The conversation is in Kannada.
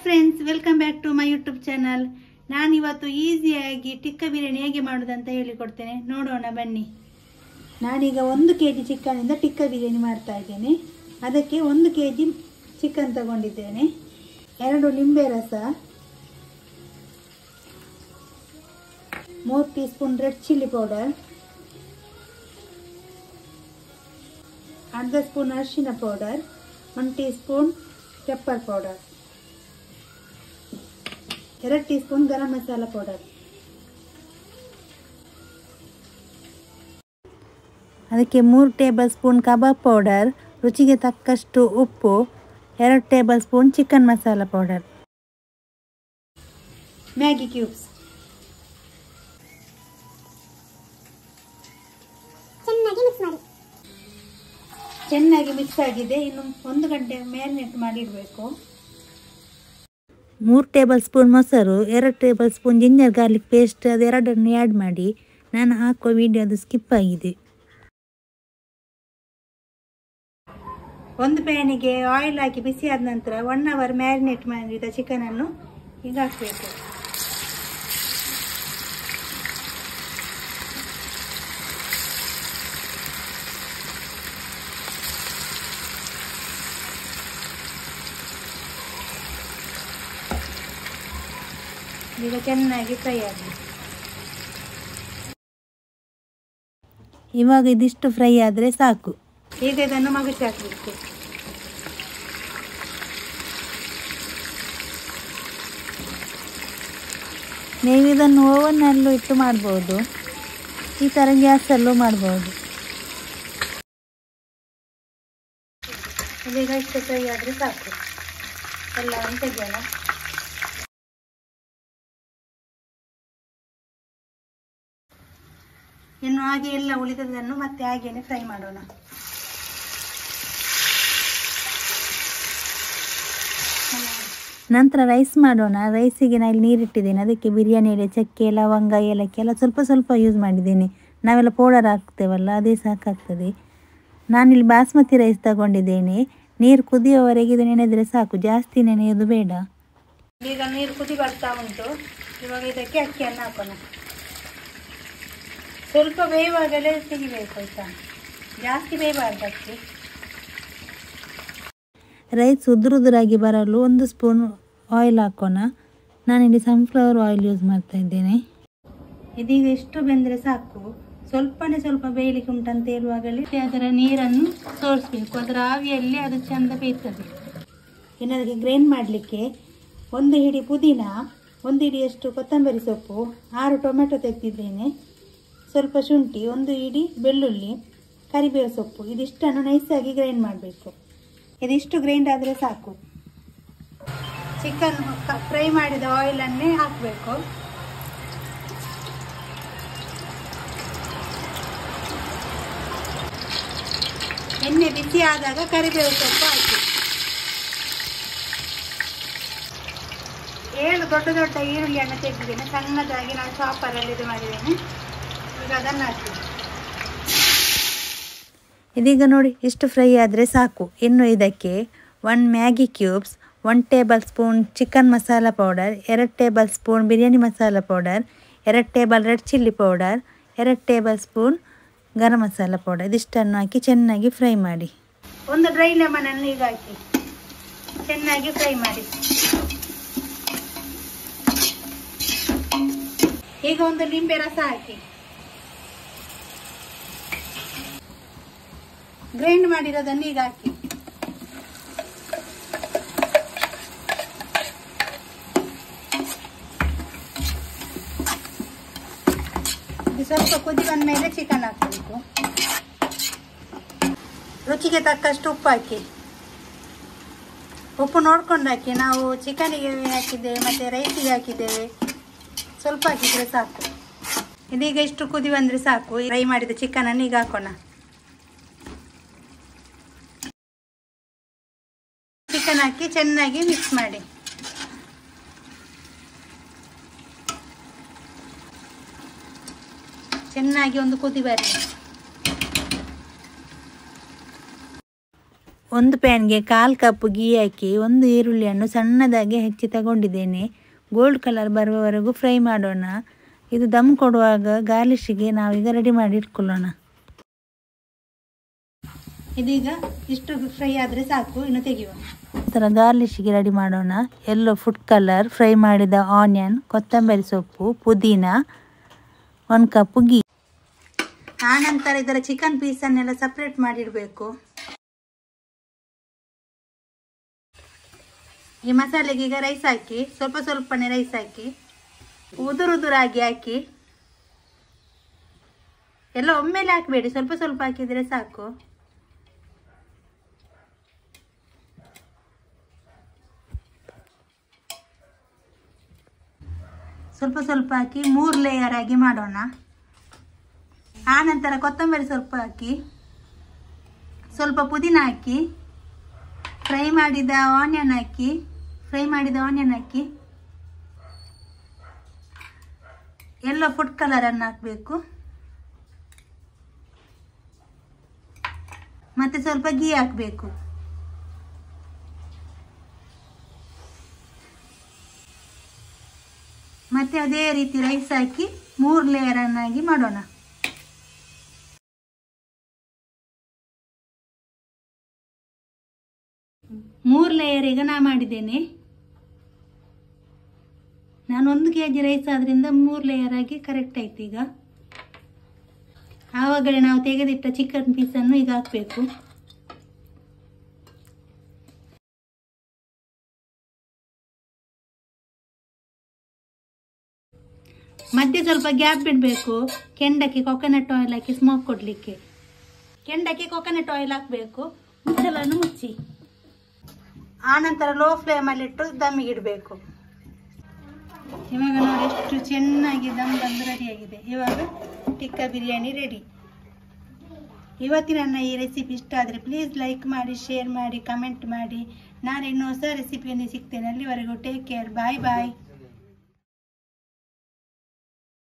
Friends, welcome back to my YouTube channel. ನಾನಿವತ್ತು ಈಸಿಯಾಗಿ ಟಿಕ್ಕ ಬಿರಿಯಾನಿ ಹೇಗೆ ಮಾಡೋದಂತ ಹೇಳಿಕೊಡ್ತೇನೆ, ನೋಡೋಣ ಬನ್ನಿ. ನಾನೀಗ 1 kg ಚಿಕನಿಂದ ಟಿಕ್ಕ ಬಿರಿಯಾನಿ ಮಾಡ್ತಾ ಇದ್ದೇನೆ. ಅದಕ್ಕೆ 1 kg ಚಿಕನ್ ತಗೊಂಡಿದ್ದೇನೆ, 2 ನಿಂಬೆ ರಸ, 3 tea spoon red chilli powder, ಅರ್ಧ ಸ್ಪೂನ್ ಅರಿಶಿನ powder, 1 tea spoon pepper powder, 2 tea spoon garam masala powder. ಅದಕ್ಕೆ 3 ಟೇಬಲ್ ಸ್ಪೂನ್ ಕಬಾಬ್ ಪೌಡರ್, ರುಚಿಗೆ ತಕ್ಕಷ್ಟು ಉಪ್ಪು, 2 table spoon chicken masala powder, Maggi cubes. ಚೆನ್ನಾಗಿ ಮಿಕ್ಸ್ ಆಗಿದೆ. ಇನ್ನು 1 ಗಂಟೆ ಮ್ಯಾರಿನೇಟ್ ಮಾಡಿ ಇಡಬೇಕು. 3 ಟೇಬಲ್ ಸ್ಪೂನ್ ಮೊಸರು, 2 table spoon ginger garlic paste, ಅದೆರಡನ್ನು ಆ್ಯಡ್ ಮಾಡಿ. ನಾನು ಹಾಕುವ ವಿಡಿಯೋ ಅದು ಸ್ಕಿಪ್ ಆಗಿದೆ. ಒಂದು ಪ್ಯಾನಿಗೆ ಆಯಿಲ್ ಹಾಕಿ ಬಿಸಿ ಆದ ನಂತರ 1 ಅವರ್ ಮ್ಯಾರಿನೇಟ್ ಮಾಡಿದ ಚಿಕನನ್ನು ಈಗ ಹಾಕಬೇಕು. ಈಗ ಚೆನ್ನಾಗಿ ಫ್ರೈ ಆಗಲಿ. ಇವಾಗ ಇದಿಷ್ಟು ಫ್ರೈ ಆದರೆ ಸಾಕು. ಈಗ ಇದನ್ನು ಮಗಚಿ ಹಾಕಲಿಕ್ಕೆ. ನೀವು ಇದನ್ನು ಓವನ್ನಲ್ಲೂ ಇಟ್ಟು ಮಾಡ್ಬೋದು, ಈ ಥರ ಗ್ಯಾಸಲ್ಲೂ ಮಾಡ್ಬೋದು. ಇದೀಗ ಇಷ್ಟು ಫ್ರೈ ಆದರೆ ಸಾಕು. ಎಲ್ಲವನ್ನು ತೆಗೆಯೋಣ. ಇನ್ನು ಹಾಗೆ ಎಲ್ಲ ಉಳಿದದನ್ನು ಮತ್ತೆ ಹಾಗೇನೆ ಫ್ರೈ ಮಾಡೋಣ. ನಂತರ ರೈಸ್ ಮಾಡೋಣ. ರೈಸಿಗೆ ನಾನು ನೀರಿಟ್ಟಿದ್ದೇನೆ. ಅದಕ್ಕೆ ಬಿರಿಯಾನಿ ಎಲೆ, ಚಕ್ಕೆ, ಲವಂಗ, ಏಲಕ್ಕಿ ಎಲ್ಲ ಸ್ವಲ್ಪ ಸ್ವಲ್ಪ ಯೂಸ್ ಮಾಡಿದ್ದೇನೆ. ನಾವೆಲ್ಲ ಪೌಡರ್ ಹಾಕ್ತೇವಲ್ಲ, ಅದೇ ಸಾಕಾಗ್ತದೆ. ನಾನಿಲ್ಲಿ ಬಾಸ್ಮತಿ ರೈಸ್ ತಗೊಂಡಿದ್ದೇನೆ. ನೀರು ಕುದಿಯೋವರೆಗೆ ಇದು ನೆನೆದರೆ ಸಾಕು, ಜಾಸ್ತಿ ನೆನೆಯೋದು ಬೇಡ. ಈಗ ನೀರು ಕುದಿ ಬರ್ತಾ ಉಂಟು. ಇವಾಗ ಇದಕ್ಕೆ ಅಕ್ಕಿಯನ್ನು ಹಾಕೋಣ. ಸ್ವಲ್ಪ ಬೇಯುವಾಗಲೇ ತೆಗಿಬೇಕು ಆಯ್ತಾ, ಜಾಸ್ತಿ ಬೇಯಬಾರ್ದು ಅಕ್ಕಿ. ರೈಸ್ ಉದುರಾಗಿ ಬರಲು 1 ಸ್ಪೂನ್ ಆಯಿಲ್ ಹಾಕೋಣ. ನಾನಿಲ್ಲಿ ಸನ್ಫ್ಲವರ್ ಆಯಿಲ್ ಯೂಸ್ ಮಾಡ್ತಾ ಇದ್ದೇನೆ. ಇದೀಗ ಎಷ್ಟು ಬೆಂದರೆ ಸಾಕು. ಸ್ವಲ್ಪ ಬೇಯಲಿಕ್ಕೆ ಉಂಟಂತ ಹೇಳುವಾಗಲೇ ಅದರ ನೀರನ್ನು ಸೋರಿಸ್ಬೇಕು. ಅದರ ಆವಿಯಲ್ಲಿ ಅದು ಚೆಂದ ಬೇಯ್ತದೆ. ಇನ್ನು ಅದಕ್ಕೆ ಗ್ರೈಂಡ್ ಮಾಡಲಿಕ್ಕೆ 1 ಹಿಡಿ ಪುದೀನ, 1 ಹಿಡಿಯಷ್ಟು ಕೊತ್ತಂಬರಿ ಸೊಪ್ಪು, 6 ಟೊಮೆಟೊ ತೆಗೆದಿದ್ದೇನೆ, ಸ್ವಲ್ಪ ಶುಂಠಿ, 1 ಹಿಡಿ ಬೆಳ್ಳುಳ್ಳಿ, ಕರಿಬೇವು ಸೊಪ್ಪು. ಇದಿಷ್ಟನ್ನು ನೈಸಾಗಿ ಗ್ರೈಂಡ್ ಮಾಡಬೇಕು. ಇದಿಷ್ಟು ಗ್ರೈಂಡ್ ಆದರೆ ಸಾಕು. ಚಿಕನ್ ಫ್ರೈ ಮಾಡಿದ ಆಯಿಲನ್ನೇ ಹಾಕಬೇಕು. ಎಣ್ಣೆ ಬಿಸಿ ಆದಾಗ ಕರಿಬೇವು ಸೊಪ್ಪು ಹಾಕಿ. 7 ದೊಡ್ಡ ಈರುಳ್ಳಿಯನ್ನು ತೆಗೆದಿದ್ದೇನೆ. ಸಣ್ಣದಾಗಿ ನಾನು ಚಾಪರಲ್ಲಿ ಇದು ಮಾಡಿದ್ದೇನೆ. ಈಗ ಅದನ್ನು ಹಾಕಿ. ಇದೀಗ ನೋಡಿ ಇಷ್ಟು ಫ್ರೈ ಆದರೆ ಸಾಕು. ಇನ್ನು ಇದಕ್ಕೆ 1 Maggi cubes, 1 table spoon chicken masala powder, 2 table spoon biryani masala powder, 2 table red chilli powder, 2 table spoon garam masala powder, ಇದಿಷ್ಟನ್ನು ಹಾಕಿ ಚೆನ್ನಾಗಿ ಫ್ರೈ ಮಾಡಿ. 1 ಡ್ರೈ ಲೆಮನನ್ನು ಈಗ ಹಾಕಿ ಚೆನ್ನಾಗಿ ಫ್ರೈ ಮಾಡಿ. ಈಗ 1 ನಿಂಬೆ ರಸ ಹಾಕಿ. ಗ್ರೈಂಡ್ ಮಾಡಿರೋದನ್ನು ಈಗ ಹಾಕಿ. ಇದು ಸ್ವಲ್ಪ ಕುದಿ ಬಂದ ಮೇಲೆ ಚಿಕನ್ ಹಾಕಬೇಕು. ರುಚಿಗೆ ತಕ್ಕಷ್ಟು ಉಪ್ಪು ಹಾಕಿ. ಉಪ್ಪು ನೋಡ್ಕೊಂಡು ಹಾಕಿ. ನಾವು ಚಿಕನಿಗೆ ಹಾಕಿದ್ದೇವೆ ಮತ್ತು ರೈಸಿಗೆ ಹಾಕಿದ್ದೇವೆ, ಸ್ವಲ್ಪ ಹಾಕಿದರೆ ಸಾಕು. ಇದೀಗ ಇಷ್ಟು ಕುದಿ ಬಂದರೆ ಸಾಕು. ಫ್ರೈ ಮಾಡಿದ ಚಿಕನನ್ನು ಈಗ ಹಾಕೋಣ. ಚಿಕನ್ ಹಾಕಿ ಚೆನ್ನಾಗಿ ಮಿಕ್ಸ್ ಮಾಡಿ. ಚೆನ್ನಾಗಿ ಒಂದು ಕುದಿ ಬರಲಿ. ಒಂದು ಪ್ಯಾನ್ಗೆ 1/4 ಕಪ್ ಗೀ ಹಾಕಿ ಒಂದು ಈರುಳ್ಳಿಯನ್ನು ಸಣ್ಣದಾಗಿ ಹೆಚ್ಚಿ ತಗೊಂಡಿದ್ದೇನೆ. ಗೋಲ್ಡ್ ಕಲರ್ ಬರುವವರೆಗೂ ಫ್ರೈ ಮಾಡೋಣ. ಇದು ದಮ್ ಕೊಡುವಾಗ ಗಾರ್ಲಿಶಿಗೆ ನಾವೀಗ ರೆಡಿ ಮಾಡಿ ಇಟ್ಕೊಳ್ಳೋಣ. ಇದೀಗ ಇಷ್ಟು ಫ್ರೈ ಆದರೆ ಸಾಕು, ಇನ್ನು ತೆಗೆಯುವ. ನಂತರ ಗಾರ್ಲಿಶಿಗೆ ರೆಡಿ ಮಾಡೋಣ. ಎಲ್ಲೋ ಫುಡ್ ಕಲರ್, ಫ್ರೈ ಮಾಡಿದ ಆನಿಯನ್, ಕೊತ್ತಂಬರಿ ಸೊಪ್ಪು, ಪುದೀನ, 1 ಕಪ್ ಗೀ. ಆನಂತರ ಇದರ ಚಿಕನ್ ಪೀಸನ್ನೆಲ್ಲ ಸಪ್ರೇಟ್ ಮಾಡಿಡಬೇಕು. ಈ ಮಸಾಲೆಗೆ ಈಗ ರೈಸ್ ಹಾಕಿ, ಸ್ವಲ್ಪನೇ ರೈಸ್ ಹಾಕಿ, ಉದುರಾಗಿ ಹಾಕಿ. ಎಲ್ಲ ಒಮ್ಮೆಲೆ ಹಾಕಬೇಡಿ, ಸ್ವಲ್ಪ ಹಾಕಿದರೆ ಸಾಕು. ಸ್ವಲ್ಪ ಹಾಕಿ 3 ಲೇಯರ್ ಆಗಿ ಮಾಡೋಣ. ಆನಂತರ ಕೊತ್ತಂಬರಿ ಸೊಪ್ಪು ಹಾಕಿ, ಸ್ವಲ್ಪ ಪುದೀನ ಹಾಕಿ, ಫ್ರೈ ಮಾಡಿದ ಆನಿಯನ್ ಹಾಕಿ, ಎಲ್ಲೋ ಫುಡ್ ಕಲರನ್ನು ಹಾಕಬೇಕು. ಮತ್ತೆ ಸ್ವಲ್ಪ ಗೀ ಹಾಕಬೇಕು. ಮತ್ತೆ ಅದೇ ರೀತಿ ರೈಸ್ ಹಾಕಿ 3 ಲೇಯರ್ ಅನ್ನಾಗಿ ಮಾಡೋಣ. ಮೂರು ಲೇಯರ್ ಈಗ ನಾ ಮಾಡಿದ್ದೇನೆ. ನಾನು 1 kg ರೈಸ್ ಆದ್ರಿಂದ 3 ಲೇಯರ್ ಆಗಿ ಕರೆಕ್ಟ್ ಆಯ್ತು. ಈಗ ಆವಾಗಲೇ ನಾವು ತೆಗೆದಿಟ್ಟ ಚಿಕನ್ ಪೀಸನ್ನು ಈಗ ಹಾಕಬೇಕು. ಮಧ್ಯೆ ಸ್ವಲ್ಪ ಗ್ಯಾಪ್ ಬಿಡಬೇಕು. ಕೆಂಡಕ್ಕೆ ಕೊಕೊನಟ್ ಆಯಿಲ್ ಹಾಕಿ ಸ್ಮೋಕ್ ಕೊಡಲಿಕ್ಕೆ. ಕೆಂಡಕ್ಕೆ ಕೊಕೊನಟ್ ಆಯಿಲ್ ಹಾಕಬೇಕು. ಮುಚ್ಚಲನ್ನು ಮುಚ್ಚಿ ಆನಂತರ ಲೋ ಫ್ಲೇಮಲ್ಲಿಟ್ಟು ದಮ್ಮಿಗೆ ಇಡಬೇಕು. ಇವಾಗ ನೋಡಿ ಎಷ್ಟು ಚೆನ್ನಾಗಿ ದಮ್ ಬಂದು ರೆಡಿಯಾಗಿದೆ. ಇವಾಗ ಟಿಕ್ಕಾ ಬಿರಿಯಾನಿ ರೆಡಿ. ಇವತ್ತಿನ ನನ್ನ ಈ ರೆಸಿಪಿ ಇಷ್ಟ ಆದರೆ ಪ್ಲೀಸ್ ಲೈಕ್ ಮಾಡಿ, ಶೇರ್ ಮಾಡಿ, ಕಮೆಂಟ್ ಮಾಡಿ. ನಾನು ಇನ್ನೂ ಹೊಸ ರೆಸಿಪಿಯನ್ನು ಸಿಗ್ತೇನೆ. ಅಲ್ಲಿವರೆಗೂ ಟೇಕ್ ಕೇರ್. ಬಾಯ್ ಬಾಯ್.